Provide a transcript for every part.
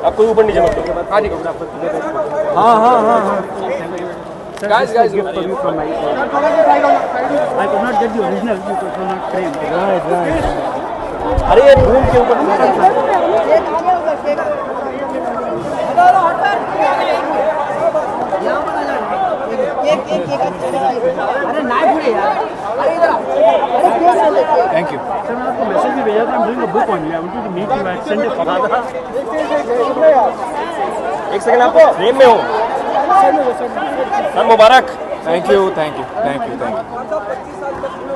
आपको ऊपर नीचे मत करो। हाँ ठीक है। हाँ Guys, gift for you from my side. I could not get the original because it was not framed. Right. अरे ये रूम के ऊपर Thank you. सर मैं आपको मैसेज भी भेजा था. I'm doing a book only. I wanted to meet you at Sunday. एक सेकंड आप फ्रेम में हो sir. Mubarak. Thank you.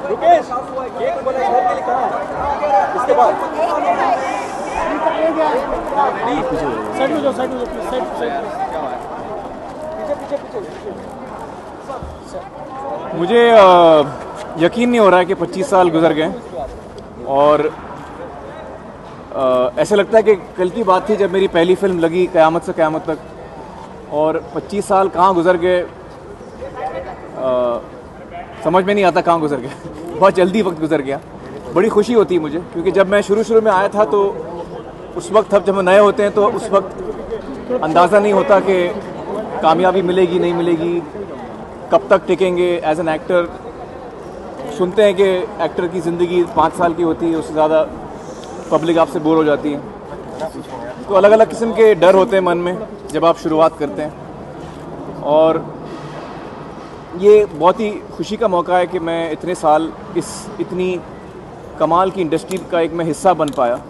Rukesh इसके बाद साइड में जाओ साइड मुझे यकीन नहीं हो रहा है कि 25 साल गुजर गए और ऐसे लगता है कि कल की बात थी जब मेरी पहली फिल्म लगी क़यामत से क़यामत तक, और 25 साल कहाँ गुजर गए समझ में नहीं आता कहाँ गुजर गए. बहुत जल्दी वक्त गुजर गया. बड़ी खुशी होती है मुझे क्योंकि जब मैं शुरू में आया था तो उस वक्त जब हम नए होते हैं तो उस वक्त अंदाज़ा नहीं होता कि कामयाबी मिलेगी नहीं मिलेगी, कब तक टिकेंगे एज एन एक्टर. सुनते हैं कि एक्टर की ज़िंदगी 5 साल की होती है, उससे ज़्यादा पब्लिक आपसे बोर हो जाती है. तो अलग अलग किस्म के डर होते हैं मन में जब आप शुरुआत करते हैं, और ये बहुत ही खुशी का मौका है कि मैं इतने साल इस इतनी कमाल की इंडस्ट्री का एक मैं हिस्सा बन पाया.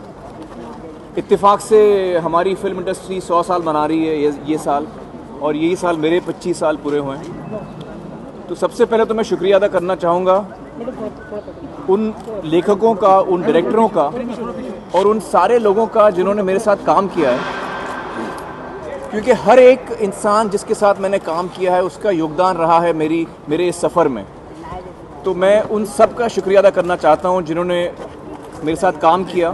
इत्तेफाक से हमारी फिल्म इंडस्ट्री 100 साल मना रही है ये साल, और यही साल मेरे 25 साल पूरे हुए हैं. तो सबसे पहले तो मैं शुक्रिया अदा करना चाहूँगा उन लेखकों का, उन डायरेक्टरों का और उन सारे लोगों का जिन्होंने मेरे साथ काम किया है, क्योंकि हर एक इंसान जिसके साथ मैंने काम किया है उसका योगदान रहा है मेरे इस सफ़र में. तो मैं उन सब का शुक्रिया अदा करना चाहता हूं जिन्होंने मेरे साथ काम किया,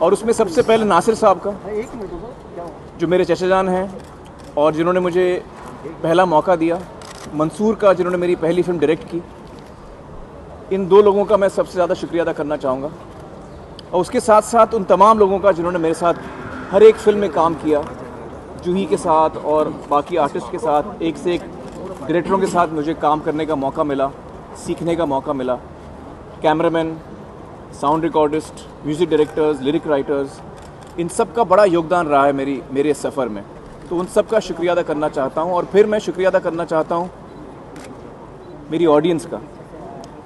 और उसमें सबसे पहले नासिर साहब का जो मेरे चचा जान हैं और जिन्होंने मुझे पहला मौका दिया, मंसूर का जिन्होंने मेरी पहली फिल्म डायरेक्ट की. इन 2 लोगों का मैं सबसे ज़्यादा शुक्रिया अदा करना चाहूँगा, और उसके साथ साथ उन तमाम लोगों का जिन्होंने मेरे साथ हर एक फिल्म में काम किया, जूही के साथ और बाकी आर्टिस्ट के साथ. एक से एक डायरेक्टरों के साथ मुझे काम करने का मौका मिला, सीखने का मौका मिला. Cameraman, sound recordist, music directors, lyric writers, इन सब का बड़ा योगदान रहा है मेरे इस सफ़र में. तो उन सब का शुक्रिया अदा करना चाहता हूँ. और फिर मैं शुक्रिया अदा करना चाहता हूँ मेरी ऑडियंस का,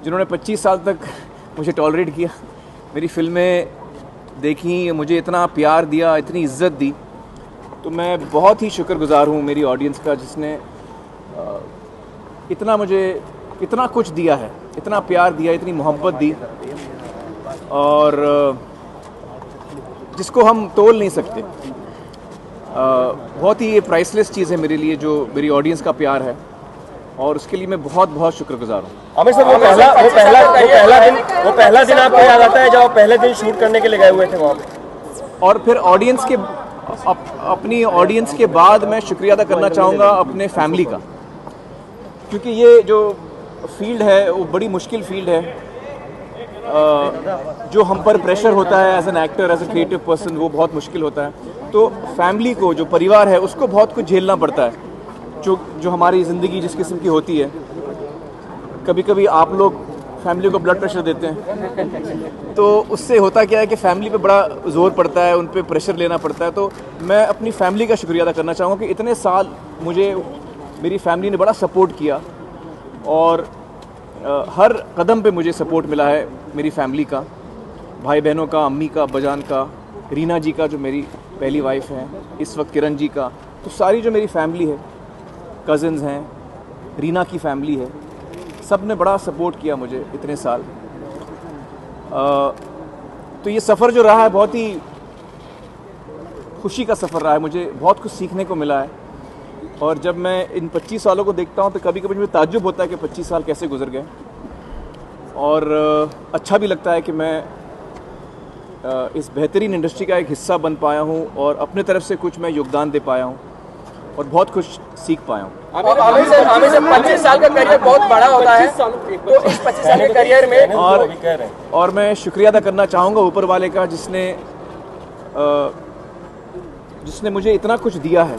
जिन्होंने 25 साल तक मुझे टॉलरेट किया, मेरी फिल्में देखी, मुझे इतना प्यार दिया, इतनी इज़्ज़त दी. तो मैं बहुत ही शुक्रगुज़ार हूँ मेरी ऑडियंस का, जिसने इतना कुछ दिया है, इतना प्यार दिया, इतनी मोहब्बत दी, और जिसको हम तोल नहीं सकते. बहुत ही ये प्राइसलेस चीज़ है मेरे लिए जो मेरी ऑडियंस का प्यार है, और उसके लिए मैं बहुत शुक्रगुज़ार हूँ. आमिर सर, वो पहला दिन आपको याद आता है जब आप पहले दिन शूट करने के लिए गए हुए थे वहाँ पे? और फिर अपनी ऑडियंस के बाद मैं शुक्रिया अदा करना चाहूँगा अपने फैमिली का, क्योंकि ये जो फील्ड है वो बड़ी मुश्किल फील्ड है. जो हम पर प्रेशर होता है as an actor, as a creative person, वो बहुत मुश्किल होता है. तो फैमिली को, जो परिवार है, उसको बहुत कुछ झेलना पड़ता है. जो हमारी ज़िंदगी जिस किस्म की होती है, कभी कभी आप लोग फैमिली को ब्लड प्रेशर देते हैं, तो उससे होता क्या है कि फैमिली पे बड़ा ज़ोर पड़ता है, उन पे प्रेशर लेना पड़ता है. तो मैं अपनी फैमिली का शुक्रिया अदा करना चाहूँगा कि इतने साल मुझे मेरी फैमिली ने बड़ा सपोर्ट किया, और हर कदम पे मुझे सपोर्ट मिला है मेरी फैमिली का, भाई बहनों का, अम्मी का, अब्बाजान का, रीना जी का जो मेरी पहली वाइफ हैं, इस वक्त किरण जी का. तो सारी जो मेरी फैमिली है, कज़न्स हैं, रीना की फैमिली है, सब ने बड़ा सपोर्ट किया मुझे इतने साल. तो ये सफ़र जो रहा है बहुत ही खुशी का सफ़र रहा है. मुझे बहुत कुछ सीखने को मिला है, और जब मैं इन 25 सालों को देखता हूँ तो कभी कभी मुझे ताज्जुब होता है कि 25 साल कैसे गुजर गए. और अच्छा भी लगता है कि मैं इस बेहतरीन इंडस्ट्री का एक हिस्सा बन पाया हूँ, और अपने तरफ से कुछ मैं योगदान दे पाया हूँ, और बहुत कुछ सीख पाया हूँ. आमिर सर 25 साल का करियर बहुत बड़ा होता है, तो इस 25 साल के करियर में और मैं शुक्रिया अदा करना चाहूँगा ऊपर वाले का, जिसने जिसने मुझे इतना कुछ दिया है,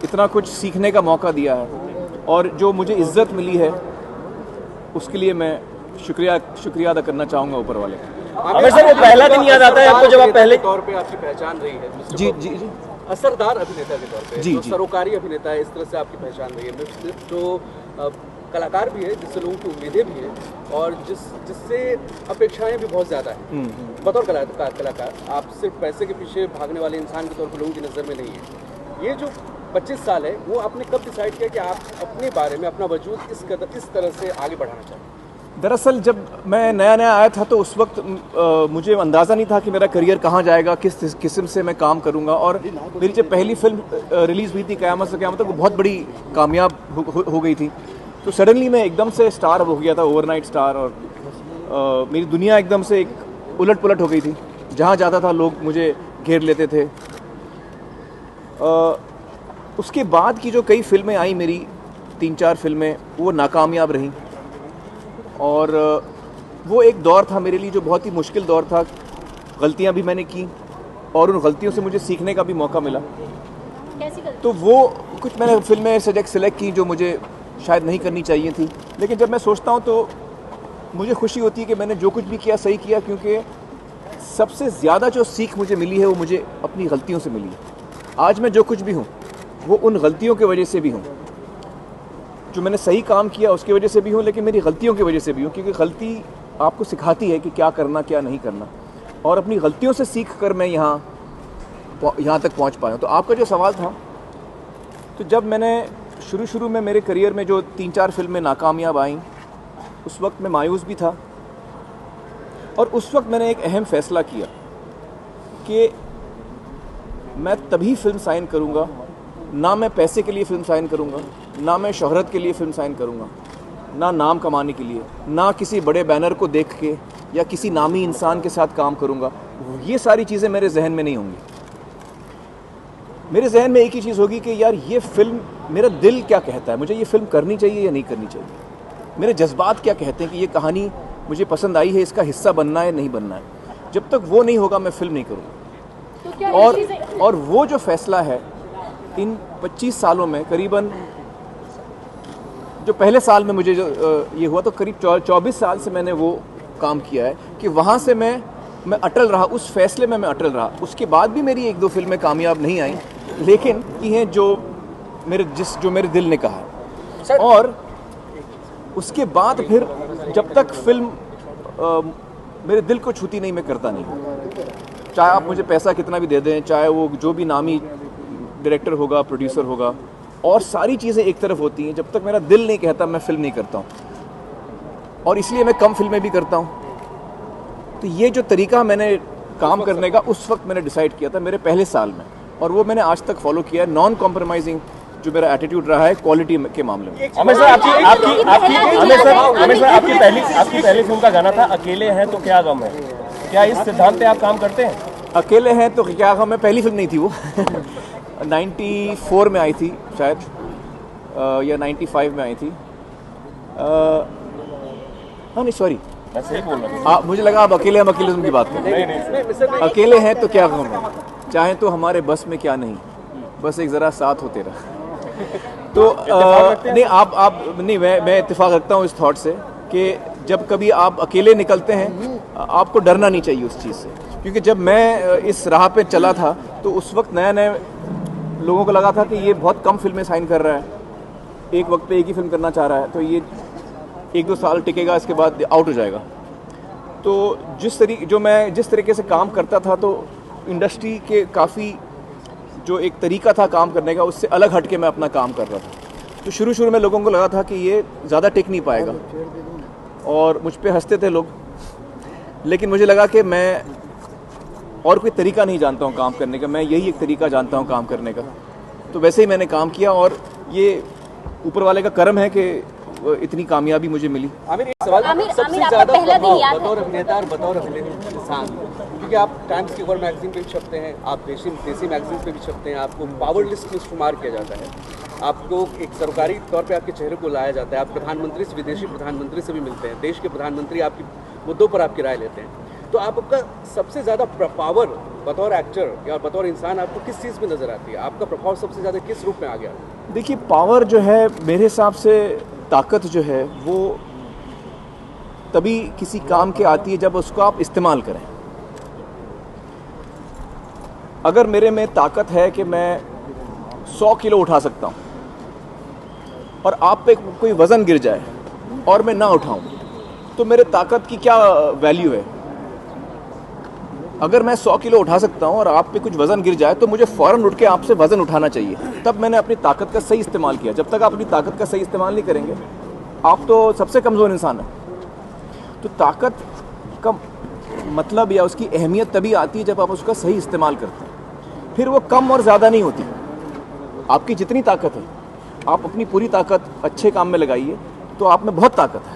इतना कुछ सीखने का मौका दिया है, और जो मुझे इज्जत मिली है उसके लिए मैं शुक्रिया अदा करना चाहूँगा ऊपर वाले का। आमिर सर, वो पहला दिन याद आता है आपको जब आप पहले तौर पे आपकी पहचान रही है जी जी जी असरदार अभिनेता के तौर पे, जी, जो जी। सरोकारी अभिनेता है, इस तरह से आपकी पहचान रही है, जो कलाकार भी है, जिससे लोगों की उम्मीदें भी हैं और जिससे अपेक्षाएं भी बहुत ज़्यादा हैं। बतौर कलाकार आप सिर्फ पैसे के पीछे भागने वाले इंसान के तौर पर लोगों की नज़र में नहीं है। ये जो 25 साल है, वो आपने कब डिसाइड किया कि आप अपने बारे में अपना वजूद इस तरह से आगे बढ़ाना चाहते हैं? दरअसल जब मैं नया आया था तो उस वक्त मुझे अंदाज़ा नहीं था कि मेरा करियर कहाँ जाएगा, किस किस्म से मैं काम करूँगा। और मेरी जब पहली फिल्म रिलीज़ हुई थी क़यामत से क़यामत तक, वो बहुत बड़ी कामयाब हो गई थी। तो सडनली मैं एकदम से स्टार हो गया था, ओवरनाइट स्टार, और मेरी दुनिया एकदम से एक उलट पुलट हो गई थी। जहाँ जाता था लोग मुझे घेर लेते थे। उसके बाद की जो कई फिल्में आई मेरी, 3-4 फिल्में, वो नाकामयाब रहीं। और वो एक दौर था मेरे लिए जो बहुत ही मुश्किल दौर था। गलतियां भी मैंने की और उन गलतियों से मुझे सीखने का भी मौका मिला। कैसी गलती? तो वो कुछ मैंने फिल्में सेलेक्ट की जो मुझे शायद नहीं करनी चाहिए थी, लेकिन जब मैं सोचता हूँ तो मुझे खुशी होती है कि मैंने जो कुछ भी किया सही किया, क्योंकि सबसे ज़्यादा जो सीख मुझे मिली है वो मुझे अपनी गलतियों से मिली है। आज मैं जो कुछ भी हूँ वो उन गलतियों की वजह से भी हूँ। जो मैंने सही काम किया उसकी वजह से भी हूँ, लेकिन मेरी गलतियों की वजह से भी हूँ, क्योंकि गलती आपको सिखाती है कि क्या करना क्या नहीं करना, और अपनी गलतियों से सीख कर मैं यहाँ तक पहुँच पाया हूँ। तो आपका जो सवाल था, तो जब मैंने शुरू में मेरे करियर में जो 3-4 फिल्में नाकामयाब आईं, उस वक्त मैं मायूस भी था। और उस वक्त मैंने एक अहम फ़ैसला किया कि मैं तभी फिल्म साइन करूँगा, ना मैं पैसे के लिए फ़िल्म साइन करूँगा, ना मैं शोहरत के लिए फ़िल्म साइन करूँगा, ना नाम कमाने के लिए, ना किसी बड़े बैनर को देख के या किसी नामी इंसान के साथ काम करूँगा। ये सारी चीज़ें मेरे जहन में नहीं होंगी। मेरे जहन में एक ही चीज़ होगी कि यार ये फ़िल्म, मेरा दिल क्या कहता है, मुझे ये फ़िल्म करनी चाहिए या नहीं करनी चाहिए, मेरे जज्बात क्या कहते हैं कि ये कहानी मुझे पसंद आई है, इसका हिस्सा बनना है नहीं बनना है। जब तक वो नहीं होगा मैं फ़िल्म नहीं करूँगा। तो क्या और वो जो फ़ैसला है इन 25 सालों में, करीबन जो पहले साल में मुझे जो ये हुआ, तो करीब 24 साल से मैंने वो काम किया है कि वहाँ से मैं अटल रहा, उस फैसले में मैं अटल रहा। उसके बाद भी मेरी 1-2 फिल्में कामयाब नहीं आई, लेकिन ये हैं जो मेरे दिल ने कहा। और उसके बाद फिर जब तक फिल्म मेरे दिल को छूती नहीं, मैं करता नहीं। चाहे आप मुझे पैसा कितना भी दे दें, चाहे वो जो भी नामी डायरेक्टर होगा, प्रोड्यूसर होगा, और सारी चीज़ें एक तरफ होती हैं, जब तक मेरा दिल नहीं कहता मैं फिल्म नहीं करता हूँ। और इसलिए मैं कम फिल्में भी करता हूँ। तो ये जो तरीका मैंने काम करने का उस वक्त मैंने डिसाइड किया था मेरे पहले साल में, और वो मैंने आज तक फॉलो किया है। नॉन कॉम्प्रोमाइजिंग जो मेरा एटीट्यूड रहा है क्वालिटी के मामले में। आमिर सर, आपकी पहली फिल्म का गाना था अकेले हैं तो क्या गम है, क्या इस सिद्धांत पे आप काम करते हैं? अकेले हैं तो क्या गम है पहली फिल्म नहीं थी वो 94 में आई थी शायद, या 95 में आई थी। हाँ नहीं, सॉरी, मैं सही बोल रहा हूँ। मुझे लगा आप अकेले हम अकेले की बात कर रहे हैं। अकेले हैं तो क्या गम है, चाहे तो हमारे बस में क्या नहीं, बस एक ज़रा साथ हो तेरा। तो नहीं, आप नहीं, मैं इत्तेफाक रखता हूँ इस थॉट से कि जब कभी आप अकेले निकलते हैं आपको डरना नहीं चाहिए उस चीज़ से। क्योंकि जब मैं इस राह पे चला था तो उस वक्त नए लोगों को लगा था कि ये बहुत कम फिल्में साइन कर रहा है, एक वक्त पे एक ही फिल्म करना चाह रहा है, तो ये 1-2 साल टिकेगा, इसके बाद आउट हो जाएगा। तो जिस तरीके से काम करता था, तो इंडस्ट्री के काफ़ी जो एक तरीका था काम करने का, उससे अलग हट के मैं अपना काम कर रहा था। तो शुरू में लोगों को लगा था कि ये ज़्यादा टिक नहीं पाएगा और मुझ पे हंसते थे लोग, लेकिन मुझे लगा कि मैं और कोई तरीका नहीं जानता हूँ काम करने का, मैं यही एक तरीका जानता हूँ काम करने का। तो वैसे ही मैंने काम किया और ये ऊपर वाले का करम है कि इतनी कामयाबी मुझे मिली। आमिर, एक सवाल, आमिर, सबसे आपका ज़्यादा पहला दिन याद है? बतौर अभिनेता और बतौर इंसान, क्योंकि आप टाइम्स की कवर मैगजीन पे भी छपते हैं, आप देसी मैगजीन पे भी छपते हैं, आपको पावर लिस्ट में शुमार किया जाता है, आपको एक सरकारी तौर पे आपके चेहरे को लाया जाता है, आप प्रधानमंत्री से, विदेशी प्रधानमंत्री से भी मिलते हैं, देश के प्रधानमंत्री आपके मुद्दों पर आपकी राय लेते हैं। तो आपका सबसे ज़्यादा पावर बतौर एक्टर या बतौर इंसान आपको किस चीज़ में नज़र आती है? आपका प्रभाव सबसे ज़्यादा किस रूप में आ गया? देखिए, पावर जो है मेरे हिसाब से, ताकत जो है वो तभी किसी काम के आती है जब उसको आप इस्तेमाल करें। अगर मेरे में ताकत है कि मैं 100 किलो उठा सकता हूं और आप पे कोई वज़न गिर जाए और मैं ना उठाऊं, तो मेरे ताकत की क्या वैल्यू है? अगर मैं 100 किलो उठा सकता हूं और आप पे कुछ वज़न गिर जाए तो मुझे फ़ौरन उठ के आपसे वज़न उठाना चाहिए। तब मैंने अपनी ताकत का सही इस्तेमाल किया। जब तक आप अपनी ताकत का सही इस्तेमाल नहीं करेंगे, आप तो सबसे कमज़ोर इंसान हैं। तो ताकत का मतलब या उसकी अहमियत तभी आती है जब आप उसका सही इस्तेमाल करते हैं। फिर वो कम और ज़्यादा नहीं होती। आपकी जितनी ताकत है, आप अपनी पूरी ताकत अच्छे काम में लगाइए तो आप में बहुत ताकत है।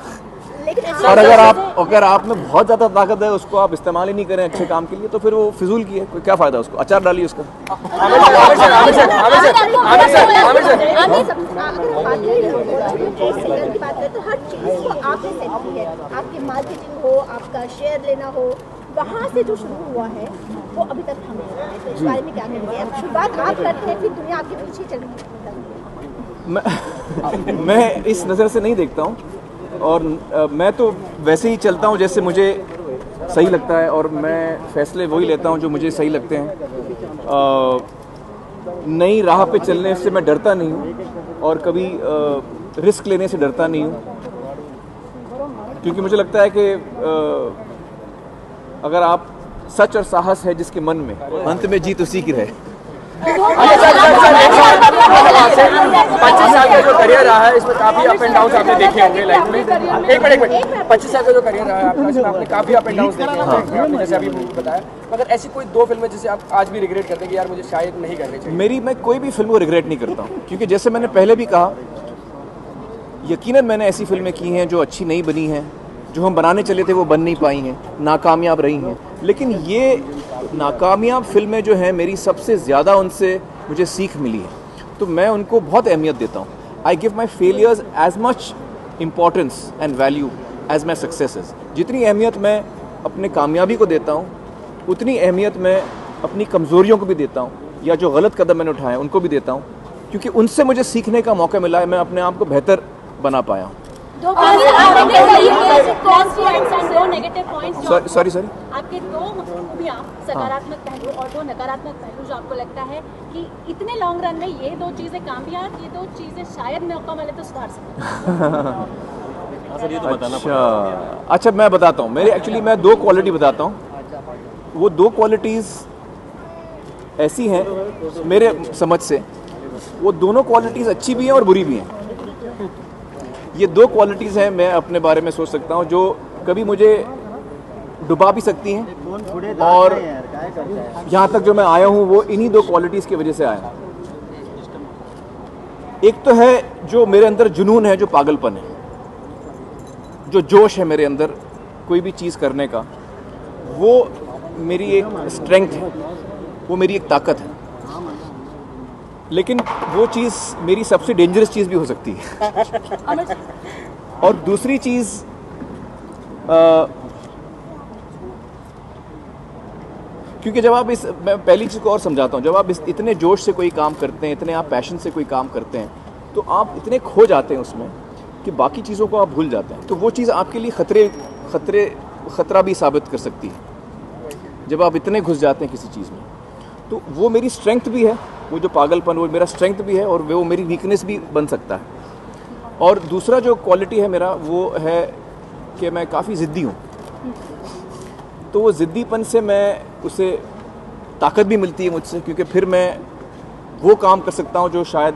और अगर आप में बहुत ज़्यादा ताकत है, उसको आप इस्तेमाल ही नहीं करें अच्छे काम के लिए, तो फिर वो फिजूल की है। कोई क्या फ़ायदा उसको? अचार डालिए उसका। आपकी मार्केटिंग हो, आपका शेयर लेना हो, वहाँ से जो शुरू हुआ है वो अभी तक थम नहीं रहा है। तो इस बारे में क्या करेंगे? शुरुआत आप करते हैं, फिर दुनिया आपके पीछे चल रही है। मैं इस नज़र से नहीं देखता हूँ, और मैं तो वैसे ही चलता हूँ जैसे मुझे सही लगता है, और मैं फैसले वही लेता हूँ जो मुझे सही लगते हैं। नई राह पे चलने से मैं डरता नहीं हूँ और कभी रिस्क लेने से डरता नहीं हूँ, क्योंकि मुझे लगता है कि अगर आप सच और साहस है जिसके मन में, अंत में जीत उसी की रहे। 25 साल का जो करियर रहा है, इसमें काफी अप एंड डाउन आपने देखे होंगे लाइफ में। एक मिनट 25 साल का जो करियर रहा है आपका, इसमें आपने काफी अप एंड डाउन देखे होंगे, आपने जैसे अभी बताया। मगर ऐसी कोई 2 फिल्में जिसे आप आज भी रिग्रेट करते हैं कि यार मुझे शायद नहीं करनी चाहिए? मैं कोई भी फिल्म को रिग्रेट नहीं करता हूँ, क्योंकि जैसे मैंने पहले भी कहा, यकीनन मैंने ऐसी फिल्में की हैं जो अच्छी नहीं बनी हैं, जो हम बनाने चले थे वो बन नहीं पाई हैं, नाकामयाब रही हैं। लेकिन ये नाकामयाब फिल्में जो हैं, मेरी सबसे ज़्यादा उनसे मुझे सीख मिली है, तो मैं उनको बहुत अहमियत देता हूँ। I give my failures as much importance and value as my successes. जितनी अहमियत मैं अपने कामयाबी को देता हूँ, उतनी अहमियत मैं अपनी कमज़ोरियों को भी देता हूँ, या जो गलत कदम मैंने उठाए उनको भी देता हूँ, क्योंकि उनसे मुझे सीखने का मौका मिला है, मैं अपने आप को बेहतर बना पाया हूँ। सॉरी आपके 2 खूबियां, सकारात्मक पहलू और 2 नकारात्मक पहलू, जो आपको लगता है कि इतने लॉन्ग रन में ये 2 चीजें कामयाब, ये 2 चीजें शायद मौका मिले तो सुधार सकते। अच्छा, मैं बताता हूँ। मैं 2 क्वालिटी बताता हूँ। वो 2 क्वालिटीज़ ऐसी हैं मेरे समझ से, वो दोनों क्वालिटीज़ अच्छी भी हैं और बुरी भी हैं। ये 2 क्वालिटीज़ हैं, मैं अपने बारे में सोच सकता हूँ, जो कभी मुझे डुबा भी सकती हैं, और यहाँ तक जो मैं आया हूँ वो इन्हीं 2 क्वालिटीज़ की वजह से आया हूँ। एक तो है जो मेरे अंदर जुनून है, जो पागलपन है, जो जोश है मेरे अंदर कोई भी चीज़ करने का, वो मेरी एक स्ट्रेंथ है, वो मेरी एक ताकत है। लेकिन वो चीज़ मेरी सबसे डेंजरस चीज़ भी हो सकती है। और दूसरी चीज़, क्योंकि जब आप मैं पहली चीज़ को और समझाता हूँ, जब आप इतने जोश से कोई काम करते हैं, इतने आप पैशन से कोई काम करते हैं, तो आप इतने खो जाते हैं उसमें कि बाकी चीज़ों को आप भूल जाते हैं। तो वो चीज़ आपके लिए खतरा भी साबित कर सकती है जब आप इतने घुस जाते हैं किसी चीज़ में। तो वो मेरी स्ट्रेंथ भी है, वो जो पागलपन, वो मेरा स्ट्रेंथ भी है, और वो मेरी वीकनेस भी बन सकता है। और दूसरा जो क्वालिटी है मेरा, वो है कि मैं काफ़ी ज़िद्दी हूँ। तो वो ज़िद्दीपन से मैं उसे ताकत भी मिलती है मुझसे, क्योंकि फिर मैं वो काम कर सकता हूँ जो शायद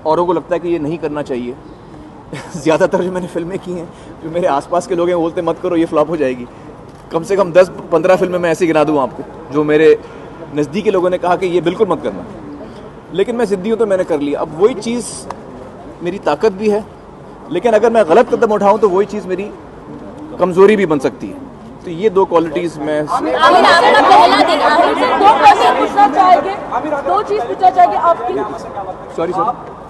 औरों को लगता है कि ये नहीं करना चाहिए। ज़्यादातर जो मैंने फिल्में की हैं, जो मेरे आसपास के लोग हैं, बोलते मत करो, ये फ्लॉप हो जाएगी। कम से कम 10-15 फिल्में मैं ऐसी गिना दूँ आपको, जो मेरे नज़दीकी लोगों ने कहा कि ये बिल्कुल मत करना, लेकिन मैं ज़िद्दी हूँ तो मैंने कर लिया। अब वही चीज़ मेरी ताकत भी है, लेकिन अगर मैं गलत कदम उठाऊँ तो वही चीज़ मेरी कमज़ोरी भी बन सकती है। तो ये 2 क्वालिटीज़ मैं सॉरी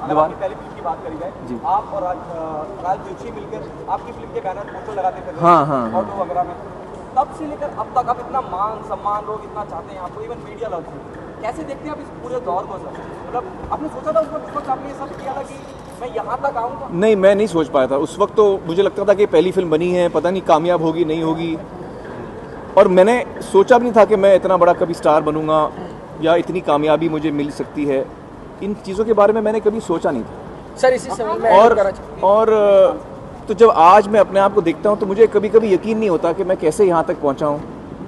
दोबारा पहली फिल्म की बात करी जाए जी, आप और राज जोशी मिलकर आपकी फिल्म के बैनर फोटो लगाते थे। हाँ। ऑटो वगैरह में तब से लेकर अब तक आप इतना मान सम्मान लोग इतना चाहते हैं आपको, इवन मीडिया लव, कैसे देखते हैं आप इस पूरे दौर को सर? मतलब आपने सोचा था उस वक्त आपने ये सब किया था कि मैं यहाँ तक आऊँगा? नहीं, मैं नहीं सोच पाया था उस वक्त। तो मुझे लगता था कि पहली फिल्म बनी है, पता नहीं कामयाब होगी नहीं होगी, और मैंने सोचा भी नहीं था कि मैं इतना बड़ा कभी स्टार बनूंगा या इतनी कामयाबी मुझे मिल सकती है। इन चीज़ों के बारे में मैंने कभी सोचा नहीं था सर। इसी समय में और तो जब आज मैं अपने आप को देखता हूँ तो मुझे कभी कभी यकीन नहीं होता कि मैं कैसे यहाँ तक पहुँचा हूँ,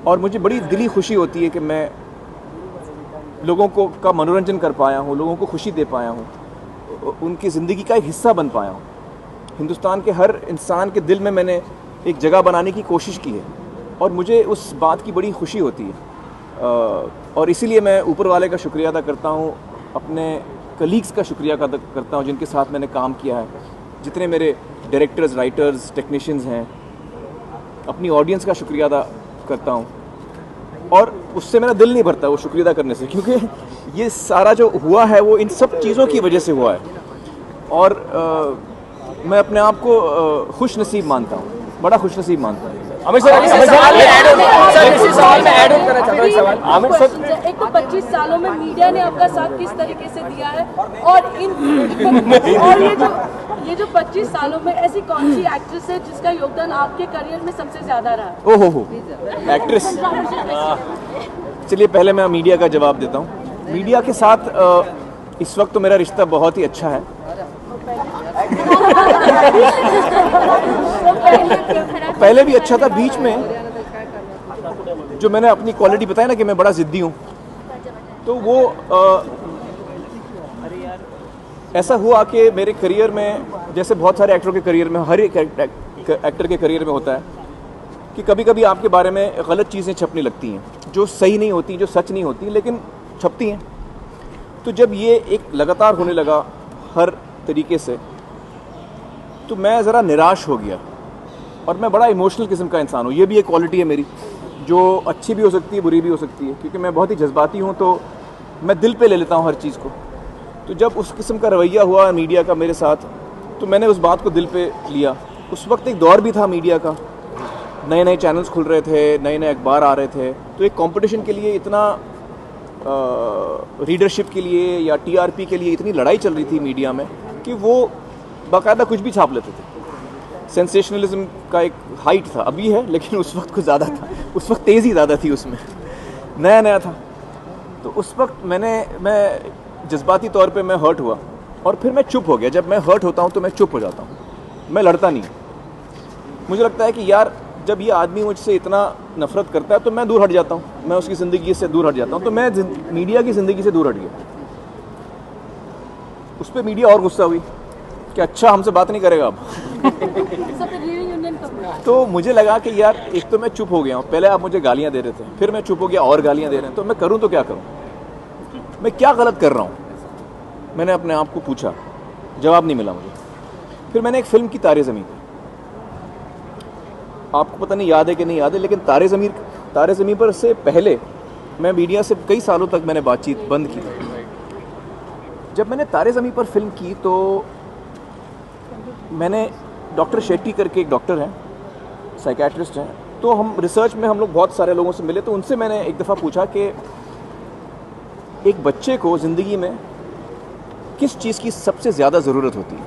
और मुझे बड़ी दिली खुशी होती है कि मैं लोगों को का मनोरंजन कर पाया हूँ, लोगों को खुशी दे पाया हूँ, उनकी ज़िंदगी का एक हिस्सा बन पाया हूँ। हिंदुस्तान के हर इंसान के दिल में मैंने एक जगह बनाने की कोशिश की है, और मुझे उस बात की बड़ी खुशी होती है। और इसीलिए मैं ऊपर वाले का शुक्रिया अदा करता हूँ, अपने कलीग्स का शुक्रिया अदा करता हूँ जिनके साथ मैंने काम किया है, जितने मेरे डायरेक्टर्स, राइटर्स, टेक्नीशियंस हैं, अपनी ऑडियंस का शुक्रिया अदा करता हूँ। और उससे मेरा दिल नहीं भरता वो शुक्रिया अदा करने से, क्योंकि ये सारा जो हुआ है वो इन सब चीज़ों की वजह से हुआ है। और मैं अपने आप को खुश नसीब मानता हूँ, बड़ा खुश नसीब मानता हूँ। आमिर सर, इसी सवाल में ऐड ऑन करना चाहता हूँ एक सवाल। आमिर सर, एक तो 25 सालों में मीडिया ने आपका साथ किस तरीके से दिया है, और ये जो 25 सालों में ऐसी कौन सी एक्ट्रेस है जिसका योगदान आपके करियर में सबसे ज्यादा रहा है? ओहो, एक्ट्रेस। चलिए पहले मैं मीडिया का जवाब देता हूँ। मीडिया के साथ इस वक्त तो मेरा रिश्ता बहुत ही अच्छा है। पहले भी अच्छा था, बीच में जो मैंने अपनी क्वालिटी बताई ना कि मैं बड़ा जिद्दी हूँ, तो वो ऐसा हुआ कि मेरे करियर में, जैसे बहुत सारे एक्टरों के करियर में, हर एक एक्टर के करियर में होता है कि कभी कभी आपके बारे में गलत चीज़ें छपने लगती हैं, जो सही नहीं होती, जो सच नहीं होती, लेकिन छपती हैं। तो जब ये एक लगातार होने लगा हर तरीके से, तो मैं ज़रा निराश हो गया। और मैं बड़ा इमोशनल किस्म का इंसान हूँ, ये भी एक क्वालिटी है मेरी, जो अच्छी भी हो सकती है, बुरी भी हो सकती है, क्योंकि मैं बहुत ही जज्बाती हूँ, तो मैं दिल पे ले लेता हूँ हर चीज़ को। तो जब उस किस्म का रवैया हुआ मीडिया का मेरे साथ, तो मैंने उस बात को दिल पे लिया। उस वक्त एक दौर भी था मीडिया का, नए नए चैनल्स खुल रहे थे, नए नए अखबार आ रहे थे, तो एक कंपटीशन के लिए इतना रीडरशिप के लिए या टीआरपी के लिए इतनी लड़ाई चल रही थी मीडिया में कि वो बाकायदा कुछ भी छाप लेते थे। सेंसेशनलिज्म का एक हाइट था, अभी है लेकिन उस वक्त कुछ ज़्यादा था, उस वक्त तेज़ी ज़्यादा थी, उसमें नया नया था। तो उस वक्त मैं जज्बाती तौर पे मैं हर्ट हुआ, और फिर मैं चुप हो गया। जब मैं हर्ट होता हूँ तो मैं चुप हो जाता हूँ, मैं लड़ता नहीं। मुझे लगता है कि यार जब ये आदमी मुझसे इतना नफरत करता है तो मैं दूर हट जाता हूँ, मैं उसकी ज़िंदगी से दूर हट जाता हूँ। तो मैं मीडिया की ज़िंदगी से दूर हट गया। उस पर मीडिया और गुस्सा हुई कि अच्छा हमसे बात नहीं करेगा अब। तो मुझे लगा कि यार एक तो मैं चुप हो गया हूँ, पहले आप मुझे गालियाँ दे रहे थे, फिर मैं चुप हो गया और गालियाँ दे रहे हैं, तो मैं करूँ तो क्या करूँ, मैं क्या गलत कर रहा हूँ। मैंने अपने आप को पूछा, जवाब नहीं मिला मुझे। फिर मैंने एक फिल्म की तारे ज़मीन पर, आपको पता नहीं याद है कि नहीं याद है, लेकिन तारे ज़मीन पर से पहले मैं मीडिया से कई सालों तक मैंने बातचीत बंद की। जब मैंने तारे ज़मीन पर फिल्म की तो मैंने डॉक्टर शेट्टी करके एक डॉक्टर हैं, साइकेट्रिस्ट हैं, तो हम रिसर्च में हम लोग बहुत सारे लोगों से मिले, तो उनसे मैंने एक दफ़ा पूछा कि एक बच्चे को ज़िंदगी में किस चीज़ की सबसे ज़्यादा ज़रूरत होती है।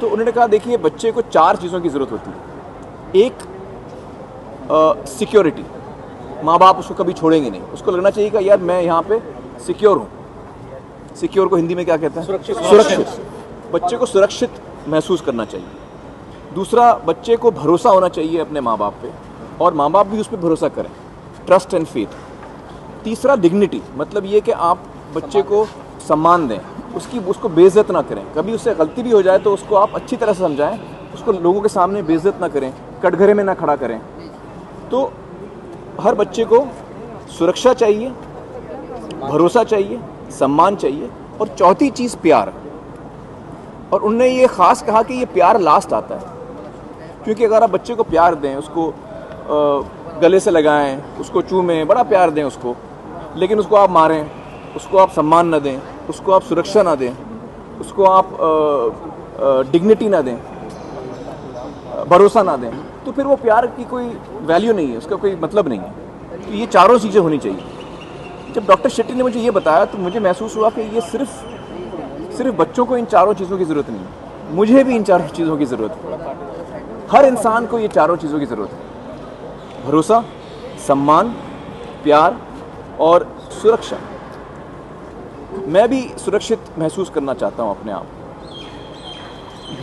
तो उन्होंने कहा देखिए बच्चे को 4 चीज़ों की ज़रूरत होती है। एक सिक्योरिटी, माँ बाप उसको कभी छोड़ेंगे नहीं, उसको लगना चाहिए कि यार मैं यहाँ पे सिक्योर हूँ। सिक्योर को हिंदी में क्या कहते हैं? सुरक्षित। बच्चे को सुरक्षित महसूस करना चाहिए। दूसरा, बच्चे को भरोसा होना चाहिए अपने माँ बाप पे, और माँ बाप भी उस पर भरोसा करें, ट्रस्ट एंड फेथ। तीसरा, डिग्निटी, मतलब ये कि आप बच्चे को सम्मान दें, उसको बेइज्जत ना करें। कभी उससे गलती भी हो जाए तो उसको आप अच्छी तरह से समझाएं, उसको लोगों के सामने बेइज्जत ना करें, कटघरे में ना खड़ा करें। तो हर बच्चे को सुरक्षा चाहिए, भरोसा चाहिए, सम्मान चाहिए, और चौथी चीज़ प्यार। और उनने ये ख़ास कहा कि ये प्यार लास्ट आता है, क्योंकि अगर आप बच्चे को प्यार दें, उसको गले से लगाएं, उसको चूमें, बड़ा प्यार दें उसको, लेकिन उसको आप मारें, उसको आप सम्मान न दें, उसको आप सुरक्षा ना दें, उसको आप डिग्निटी ना दें, भरोसा ना दें, तो फिर वो प्यार की कोई वैल्यू नहीं है, उसका कोई मतलब नहीं है। तो ये चारों चीज़ें होनी चाहिए। जब डॉक्टर शेट्टी ने मुझे ये बताया तो मुझे महसूस हुआ कि ये सिर्फ बच्चों को इन चारों चीज़ों की ज़रूरत नहीं है, मुझे भी इन चारों चीज़ों की ज़रूरत है। हर इंसान को ये चारों चीज़ों की ज़रूरत है: भरोसा, सम्मान, प्यार और सुरक्षा। मैं भी सुरक्षित महसूस करना चाहता हूँ अपने आप।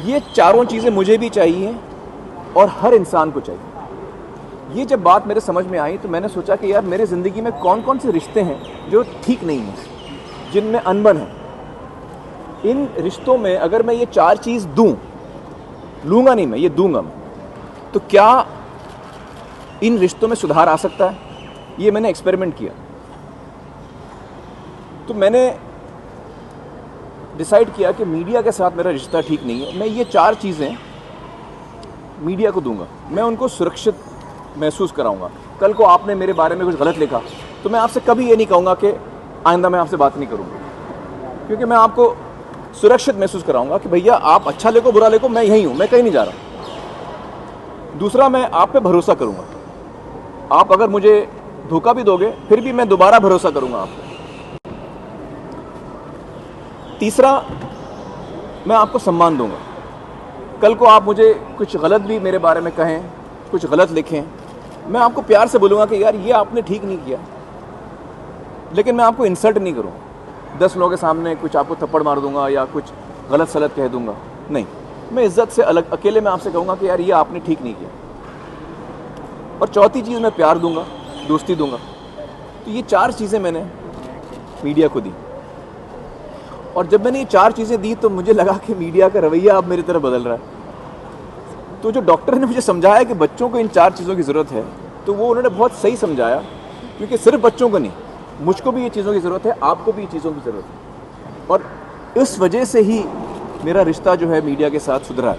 ये चारों चीज़ें मुझे भी चाहिए और हर इंसान को चाहिए। ये जब बात मेरे समझ में आई तो मैंने सोचा कि यार मेरे ज़िंदगी में कौन कौन से रिश्ते हैं जो ठीक नहीं हैं, जिनमें अनबन है। इन रिश्तों में अगर मैं ये चार चीज़ लूँगा नहीं, मैं ये दूंगा मैं, तो क्या इन रिश्तों में सुधार आ सकता है? ये मैंने एक्सपेरिमेंट किया। तो मैंने डिसाइड किया कि मीडिया के साथ मेरा रिश्ता ठीक नहीं है। मैं ये चार चीज़ें मीडिया को दूंगा, मैं उनको सुरक्षित महसूस कराऊंगा। कल को आपने मेरे बारे में कुछ गलत लिखा तो मैं आपसे कभी ये नहीं कहूँगा कि आइंदा मैं आपसे बात नहीं करूँगा, क्योंकि मैं आपको सुरक्षित महसूस कराऊंगा कि भैया आप अच्छा लिखो बुरा लिखो, मैं यहीं हूँ, मैं कहीं नहीं जा रहा। दूसरा, मैं आप पे भरोसा करूँगा। आप अगर मुझे धोखा भी दोगे फिर भी मैं दोबारा भरोसा करूँगा आप पे। तीसरा, मैं आपको सम्मान दूंगा। कल को आप मुझे कुछ गलत भी मेरे बारे में कहें, कुछ गलत लिखें, मैं आपको प्यार से बोलूँगा कि यार ये आपने ठीक नहीं किया, लेकिन मैं आपको इंसल्ट नहीं करूँगा। 10 लोगों के सामने कुछ आपको थप्पड़ मार दूंगा या कुछ गलत सलत कह दूंगा, नहीं। मैं इज्जत से अलग अकेले में आपसे कहूँगा कि यार ये आपने ठीक नहीं किया। और चौथी चीज़, मैं प्यार दूंगा, दोस्ती दूंगा। तो ये चार चीज़ें मैंने मीडिया को दी। और जब मैंने ये चार चीज़ें दी तो मुझे लगा कि मीडिया का रवैया अब मेरी तरफ बदल रहा है। तो जो डॉक्टर ने मुझे समझाया कि बच्चों को इन चार चीज़ों की ज़रूरत है, तो वो उन्होंने बहुत सही समझाया, क्योंकि सिर्फ बच्चों को नहीं, मुझको भी ये चीज़ों की ज़रूरत है, आपको भी ये चीज़ों की ज़रूरत है। और इस वजह से ही मेरा रिश्ता जो है मीडिया के साथ सुधरा है।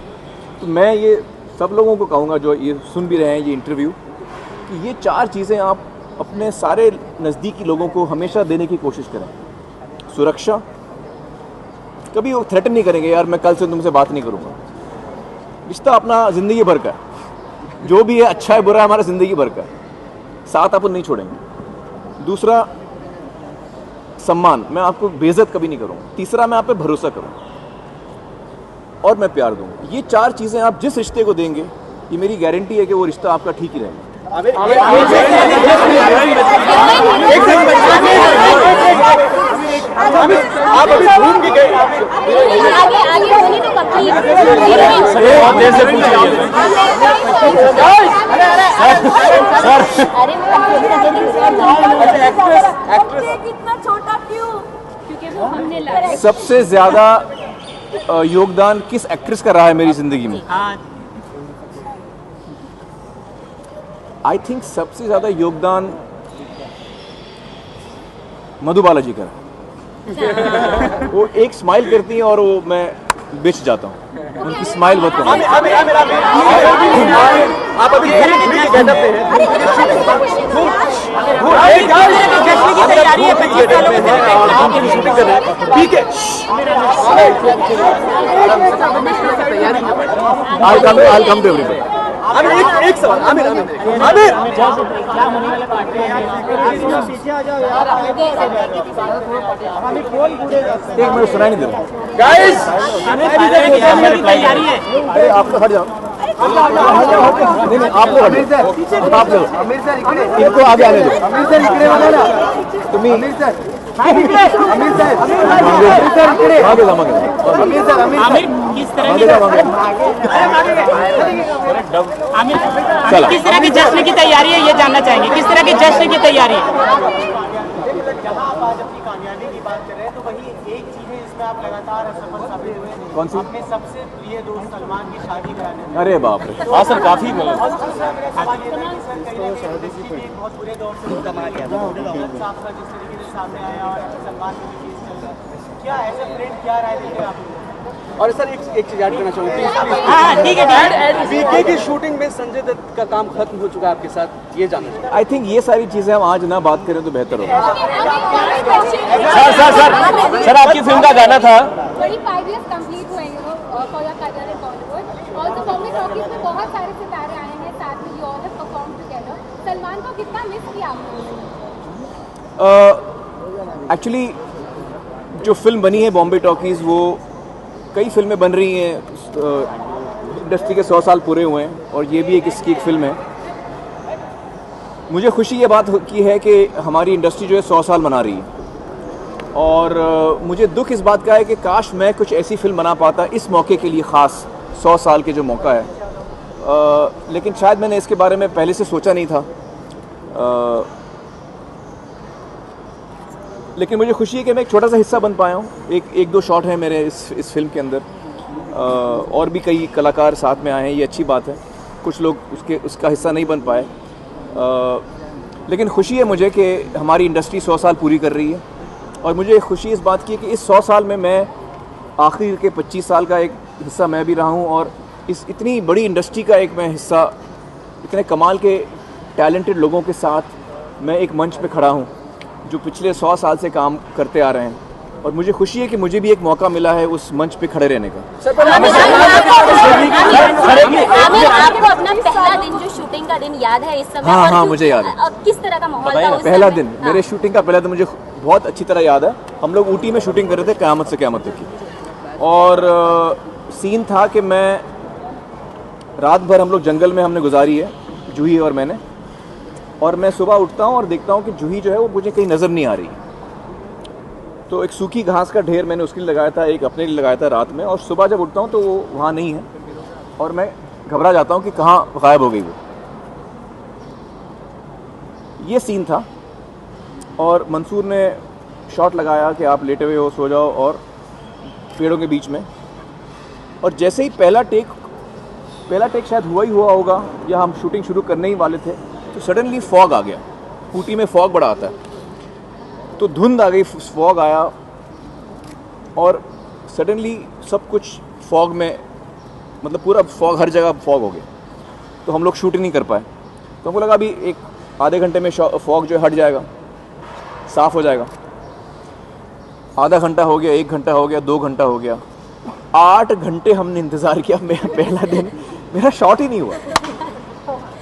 तो मैं ये सब लोगों को कहूँगा जो ये सुन भी रहे हैं ये इंटरव्यू, कि ये चार चीज़ें आप अपने सारे नज़दीकी लोगों को हमेशा देने की कोशिश करें। सुरक्षा, कभी वो थ्रेटन नहीं करेंगे यार मैं कल से तुमसे बात नहीं करूँगा। रिश्ता अपना ज़िंदगी भर का है, जो भी है अच्छा है बुरा है हमारा ज़िंदगी भर का है, साथ अपन नहीं छोड़ेंगे। दूसरा, सम्मान, मैं आपको बेइज्जत कभी नहीं करूँगा। तीसरा, मैं आप पे भरोसा करूँगा और मैं प्यार दूँगा। ये चार चीज़ें आप जिस रिश्ते को देंगे, ये मेरी गारंटी है कि वो रिश्ता आपका ठीक ही रहेगा। आप अभी घूम के गए, आगे होनी तो कभी बहुत देर से पूछ रही है। कितना छोटा क्यों? क्योंकि वो हमने लाया। सबसे ज़्यादा योगदान किस एक्ट्रेस का रहा है मेरी ज़िंदगी में? आई थिंक सबसे ज़्यादा योगदान मधुबाला जी का रहा। वो एक स्माइल करती हैं और वो मैं बेच जाता हूँ, उनकी स्माइल बहुत कम है। आप अभी घूम के गेटअप पे हैं, शूटिंग कर रहे हैं, ठीक है? I'll come to everybody. Aamir, एक सवाल, आमिर, एक मिनट सुनाई नहीं दे रहा। गाइस, अरे आप तो हट जाओ। नहीं नहीं आप लोग हट जाओ, आप लोग इनको आगे आने दो। तुम्हें आगे किस तरह की जश्न की तैयारी है ये जानना चाहेंगे, किस तरह की जश्न की तैयारी है? कामयाबी की बात कर रहे हैं तो वही एक चीज है जिसमें आप लगातार असफल साबित हुए। कौन सी? अपने सबसे प्रिय दोस्त सलमान की शादी कराने में। अरे बाप रे, हाँ सर काफी और दूसरा मेरा सवाल ये था कि सर कहीं ना कहीं इंडस्ट्री में एक बहुत बुरे दौर से गुजर रही है। आपका जिस तरीके से सामने आया और सलमान के भी केस चल रहा है, क्या एज ए फ्रेंड क्या राय देंगे आप? और सर एक चीज ऐड करना चाहूँगा, ठीक है। वीके की शूटिंग में संजय दत्त का काम खत्म हो चुका है आपके साथ, ये जानना चाहूँगा। आई थिंक ये सारी चीजें हम आज ना बात करें तो बेहतर होगा। सर आपकी फिल्म का गाना था 25 years complete हुए for your career in Bollywood. Also Bombay talkies में बहुत सारे सितारे आए हैं, सलमान को कितना मिस किया आपने? एक्चुअली जो फिल्म बनी है बॉम्बे टॉकीज़, वो कई फिल्में बन रही हैं, इंडस्ट्री के 100 साल पूरे हुए हैं और ये भी इसकी एक फिल्म है। मुझे खुशी ये बात की है कि हमारी इंडस्ट्री जो है 100 साल मना रही है और मुझे दुख इस बात का है कि काश मैं कुछ ऐसी फिल्म बना पाता इस मौके के लिए, ख़ास 100 साल के जो मौका है। लेकिन शायद मैंने इसके बारे में पहले से सोचा नहीं था। लेकिन मुझे खुशी है कि मैं एक छोटा सा हिस्सा बन पाया हूँ। एक दो शॉट हैं मेरे इस फिल्म के अंदर, और भी कई कलाकार साथ में आए हैं, ये अच्छी बात है। कुछ लोग उसका हिस्सा नहीं बन पाए, लेकिन खुशी है मुझे कि हमारी इंडस्ट्री 100 साल पूरी कर रही है और मुझे खुशी इस बात की है कि इस 100 साल में मैं आखिर के 25 साल का एक हिस्सा मैं भी रहा हूँ और इस इतनी बड़ी इंडस्ट्री का एक मैं हिस्सा, इतने कमाल के टैलेंटेड लोगों के साथ मैं एक मंच पे खड़ा हूँ जो पिछले 100 साल से काम करते आ रहे हैं और मुझे खुशी है कि मुझे भी एक मौका मिला है उस मंच पे खड़े रहने का। आपको अपना पहला दिन, जो शूटिंग का दिन याद है इस समय? हाँ, मुझे याद है। किस तरह का माहौल था उस पहला समय? दिन, मेरे शूटिंग का पहला दिन मुझे बहुत अच्छी तरह याद है। हम लोग ऊटी में शूटिंग कर रहे थे क़यामत से क़यामत तक की, और सीन था कि मैं रात भर हम लोग जंगल में हमने गुजारी है, जूही और मैंने, और मैं सुबह उठता हूँ और देखता हूँ कि जूही जो है वो मुझे कहीं नज़र नहीं आ रही। तो एक सूखी घास का ढेर मैंने उसके लिए लगाया था, एक अपने लिए लगाया था रात में, और सुबह जब उठता हूँ तो वो वहाँ नहीं है और मैं घबरा जाता हूँ कि कहाँ गायब हो गई वो। ये सीन था और मंसूर ने शॉट लगाया कि आप लेटे हुए हो, सो जाओ, और पेड़ों के बीच में। और जैसे ही पहला टेक शायद हुआ ही हुआ होगा या हम शूटिंग शुरू करने ही वाले थे, तो सडनली फॉग आ गया। ऊटी में फॉग बड़ा आता है, तो धुंध आ गई, फॉग आया और सडनली सब कुछ फॉग में, मतलब पूरा फॉग, हर जगह फॉग हो गया। तो हम लोग शूट नहीं कर पाए। तो हमको लगा अभी एक आधे घंटे में फॉग जो हट जाएगा, साफ़ हो जाएगा। आधा घंटा हो गया, 1 घंटा हो गया, 2 घंटा हो गया, 8 घंटे हमने इंतज़ार किया। मेरा पहला दिन, मेरा शॉट ही नहीं हुआ।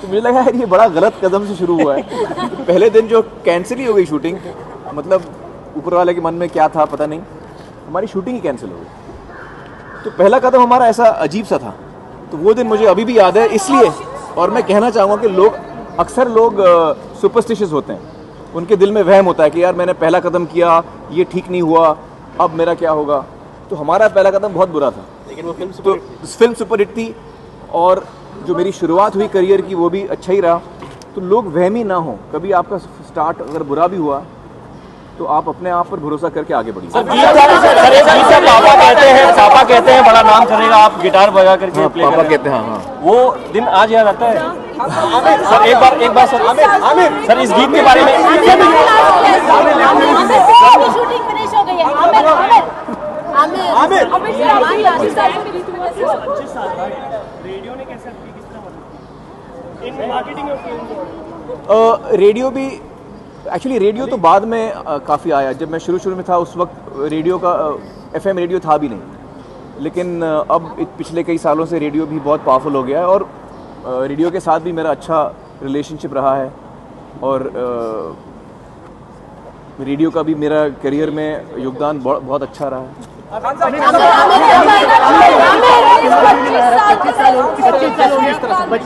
तो मुझे लगा यार ये बड़ा गलत कदम से शुरू हुआ है। तो पहले दिन जो कैंसिल ही हो गई शूटिंग, मतलब ऊपर वाले के मन में क्या था पता नहीं, हमारी शूटिंग ही कैंसिल हो गई। तो पहला कदम हमारा ऐसा अजीब सा था। तो वो दिन मुझे अभी भी याद है, इसलिए। और मैं कहना चाहूँगा कि अक्सर लोग सुपरस्टिशियस होते हैं, उनके दिल में वहम होता है कि यार मैंने पहला कदम किया, ये ठीक नहीं हुआ, अब मेरा क्या होगा। तो हमारा पहला कदम बहुत बुरा था, लेकिन वो फिल्म सुपरहिट थी और जो मेरी शुरुआत हुई करियर की वो भी अच्छा ही रहा। तो लोग वहमी ना हो, कभी आपका स्टार्ट अगर बुरा भी हुआ तो आप अपने आप पर भरोसा करके आगे बढ़िए। पापा कहते हैं बड़ा नाम करेगा, आप गिटार बजा करके प्ले पापा कहते हैं, हाँ। वो दिन आज याद आता है? सर एक बार सर इस गीत के बारे में। शूटिंग फिनिश हो गई है। रेडियो ने कैसे किस तरह मदद इन मार्केटिंग और रेडियो भी, एक्चुअली रेडियो तो बाद में काफ़ी आया। जब मैं शुरू में था उस वक्त रेडियो का FM रेडियो था भी नहीं, लेकिन अब पिछले कई सालों से रेडियो भी बहुत पावरफुल हो गया है और रेडियो के साथ भी मेरा अच्छा रिलेशनशिप रहा है और रेडियो का भी मेरा करियर में योगदान बहुत अच्छा रहा है। 25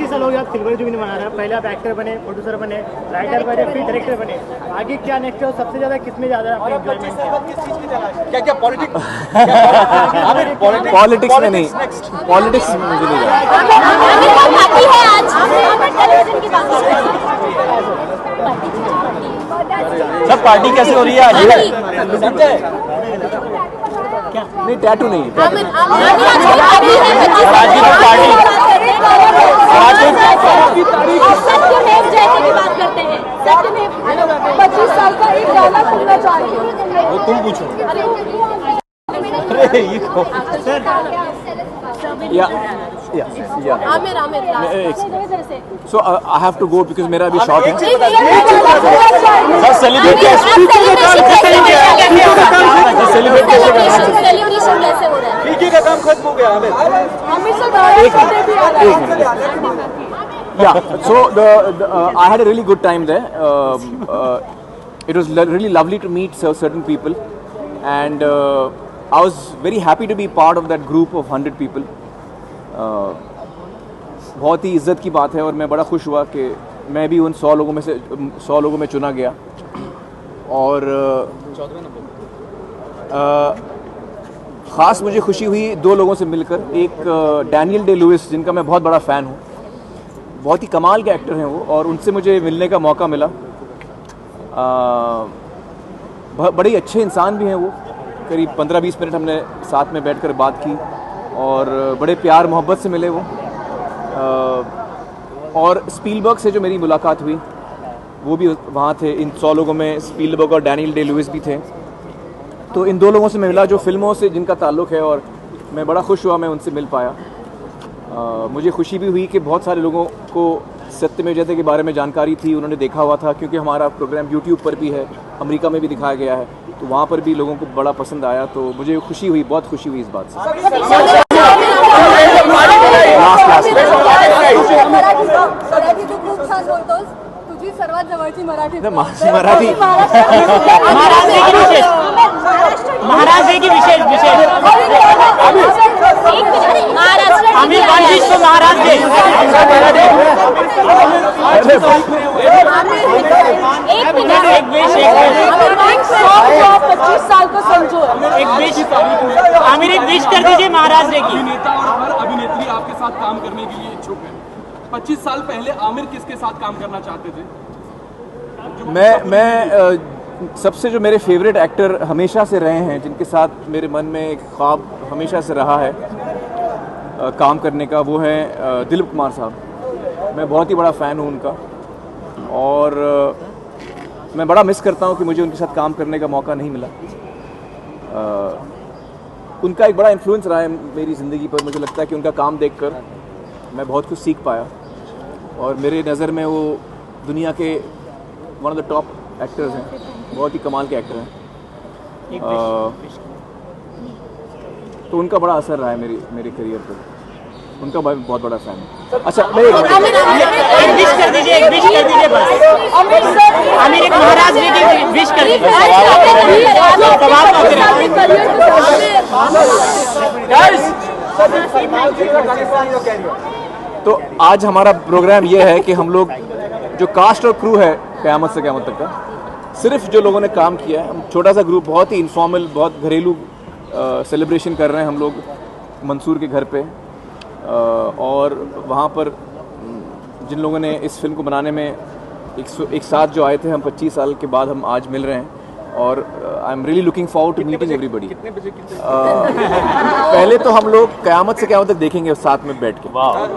साल हो गया, आप सिल्वर जुबली बना रहे हैं। पहले आप एक्टर बने, प्रोड्यूसर बने, राइटर बने, फिर डायरेक्टर बने। आगे क्या नेक्स्ट है? सबसे ज्यादा किसमें ज्यादा क्या पॉलिटिक्स में नहीं, पॉलिटिक्स में मुझे नहीं जाना। सब पार्टी कैसे हो रही है आज? नहीं, टैटू नहीं। सत्यमेव जयते की बात करते हैं। सत्यमेव 25 साल का एक गाना सुनना चाहेंगे। वो तुम पूछो। So I have to go because मेरा अभी शॉट है। सेलिब्रेट कैसे हो रहा है? का काम खत्म हो गया। एक minute. Yeah, so I had a really good time there. It was really lovely to meet certain people, and I was very happy to be part of that group of 100 people. बहुत ही इज्जत की बात है और मैं बड़ा खुश हुआ कि मैं भी उन 100 लोगों में चुना गया। और ख़ास मुझे खुशी हुई 2 लोगों से मिलकर। एक डैनियल डे लुइस, जिनका मैं बहुत बड़ा फ़ैन हूँ, बहुत ही कमाल के एक्टर हैं वो, और उनसे मुझे मिलने का मौका मिला। बड़े ही अच्छे इंसान भी हैं वो। करीब 15-20 मिनट हमने साथ में बैठकर बात की और बड़े प्यार मोहब्बत से मिले वो। और स्पीलबर्ग से जो मेरी मुलाकात हुई वो भी वहाँ थे। इन 100 लोगों में स्पीलबर्ग और डैनियल डे लुइस भी थे। तो इन 2 लोगों से मैं मिला जो फिल्मों से जिनका ताल्लुक़ है, और मैं बड़ा खुश हुआ मैं उनसे मिल पाया। मुझे खुशी भी हुई कि बहुत सारे लोगों को सत्यमेव जयते के बारे में जानकारी थी, उन्होंने देखा हुआ था, क्योंकि हमारा प्रोग्राम यूट्यूब पर भी है, अमेरिका में भी दिखाया गया है, तो वहाँ पर भी लोगों को बड़ा पसंद आया। तो मुझे खुशी हुई, बहुत खुशी हुई इस बात से। तुझी सर्वात जवळची मराठी मराठी महाराष्ट्र की विशेष आमिर वंशिज को महाराष्ट्र एक विश 25 साल को समझो। आमिर एक विश कर दीजिए महाराष्ट्र की। अभिनेता और हर अभिनेत्री आपके साथ काम करने के लिए इच्छुक है। 25 साल पहले आमिर किसके साथ काम करना चाहते थे? मैं सबसे जो मेरे फेवरेट एक्टर हमेशा से रहे हैं, जिनके साथ मेरे मन में एक ख्वाब हमेशा से रहा है काम करने का, वो है दिलीप कुमार साहब। मैं बहुत ही बड़ा फ़ैन हूँ उनका, और मैं बड़ा मिस करता हूँ कि मुझे उनके साथ काम करने का मौका नहीं मिला। उनका एक बड़ा इन्फ्लुएंस रहा है मेरी ज़िंदगी पर। मुझे लगता है कि उनका काम देखकर मैं बहुत कुछ सीख पाया, और मेरे नज़र में वो दुनिया के one of the top actors हैं, बहुत ही कमाल के एक्टर हैं। तो उनका बड़ा असर रहा है मेरे करियर पर। उनका बहुत बड़ा फैन है। अच्छा, मैं एक विश कर दीजिए बस। आमिर एक महाराष्ट्र की विश कर दीजिए। तो आज हमारा प्रोग्राम ये है कि हम लोग जो कास्ट और क्रू है क़यामत से क़यामत तक का, सिर्फ जो लोगों ने काम किया है, हम छोटा सा ग्रुप, बहुत ही इनफॉर्मल, बहुत घरेलू सेलिब्रेशन कर रहे हैं हम लोग मंसूर के घर पे। और वहाँ पर जिन लोगों ने इस फिल्म को बनाने में एक साथ जो आए थे, हम 25 साल के बाद हम आज मिल रहे हैं, और I am really looking forward to meeting everybody. पहले तो हम लोग क़यामत से क़यामत तक देखेंगे साथ में बैठ के।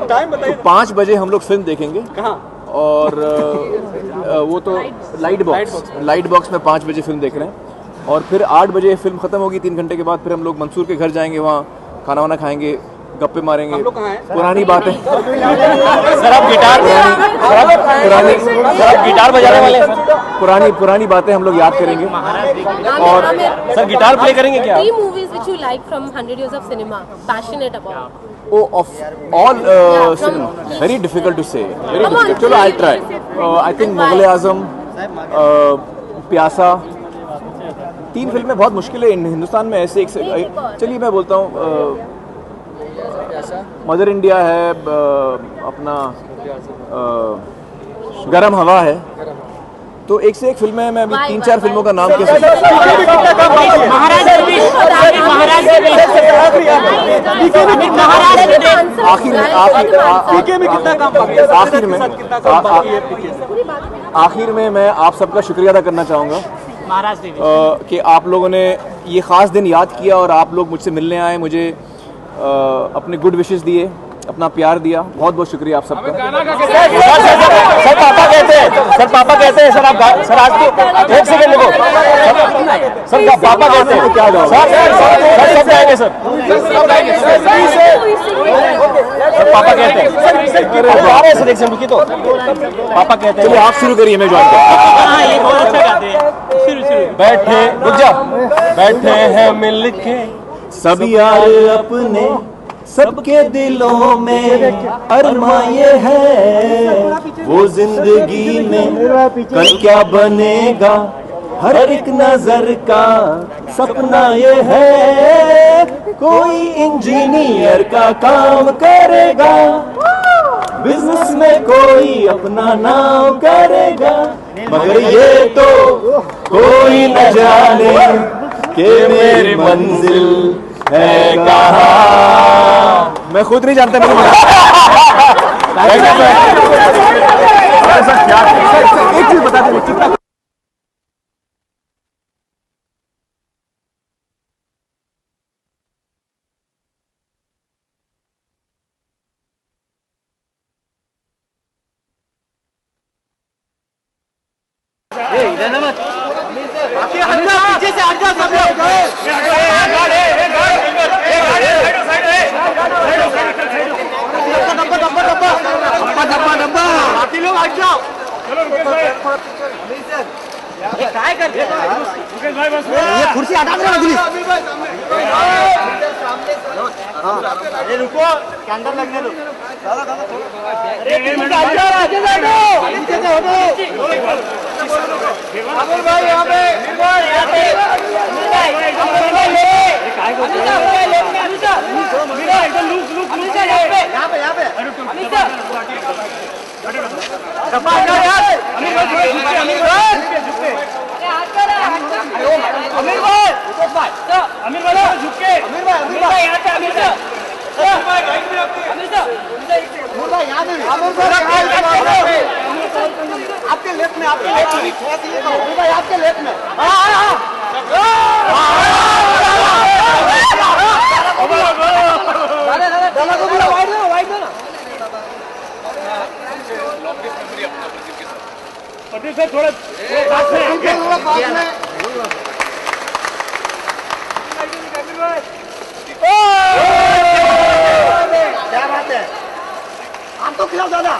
टाइम बताइए। तो 5 बजे हम लोग फिल्म देखेंगे। कहाँ? और वो तो लाइट बॉक्स में 5 बजे फिल्म देख रहे हैं, और फिर 8 बजे फिल्म ख़त्म होगी। 3 घंटे के बाद फिर हम लोग मंसूर के घर जाएंगे, वहाँ खाना वाना खाएंगे, गप्पे मारेंगे, पुरानी बातें। सर आप गिटार बजाने वाले पुरानी बातें हम लोग याद करेंगे। और सर गिटार प्ले करेंगे क्या? 3 movies which you like from 100 years of cinema, passionate about. Oh, of all cinema, very difficult to say. Very difficult. चलो, I'll try. I think Mughal-e-Azam, प्यासा, 3 फिल्में बहुत मुश्किल है हिंदुस्तान में ऐसे। चलिए मैं बोलता हूँ, मदर इंडिया है, अपना गरम हवा है। तो एक से एक फिल्में हैं। मैं अभी 3-4 फिल्मों का नाम कैसे आखिर में मैं आप सबका शुक्रिया अदा करना चाहूँगा कि आप लोगों ने ये ख़ास दिन याद किया, और आप लोग मुझसे मिलने आए, मुझे अपने गुड विशेस दिए, अपना प्यार दिया। बहुत बहुत शुक्रिया आप सबका। सर पापा कहते हैं सर आप सर आज तो 1 सेकंड रुको सर पापा कहते हैं क्या गाओ सर गाएंगे सर पापा कहते हैं सर 1 सेकंड रुकी तो पापा कहते हैं। चलिए आप शुरू करिए, मैं ज्वाइन करता ये बहुत अच्छा गाते हैं। शुरू बैठे रुक जा। बैठे हैं मिलके सब यार अपने, सबके दिलों में अरमा ये है, वो जिंदगी में कल क्या बनेगा, हर एक नजर का सपना ये है, कोई इंजीनियर का काम करेगा, बिजनेस में कोई अपना नाम करेगा, मगर ये तो कोई न जाने कि मेरी मंजिल है कहाँ। मैं खुद नहीं जानता मेरी एक चीज बता दीजिए कितना पीछे से हट जाओ सब लोग हट जाओ। काय करते ये कुर्सी हटा दो अरे रुको के अंदर लगने दो। भाई यहाँ पे आपके लेफ्ट में आपके लेफ्ट में सर थोड़ा क्या बात है आपको खिलाओ दादा।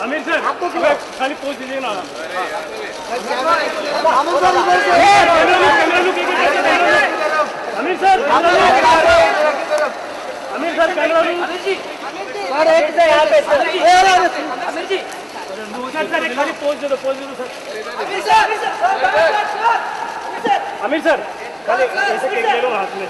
अमीर सर आपको खिलाओ खाली पोज दीजिए ना। अमीर सर सर एक से यहाँ पे अमीर जी सर खाली पोज दे दो सर। अमीर सर खाली ऐसे केक ले लो हाथ में।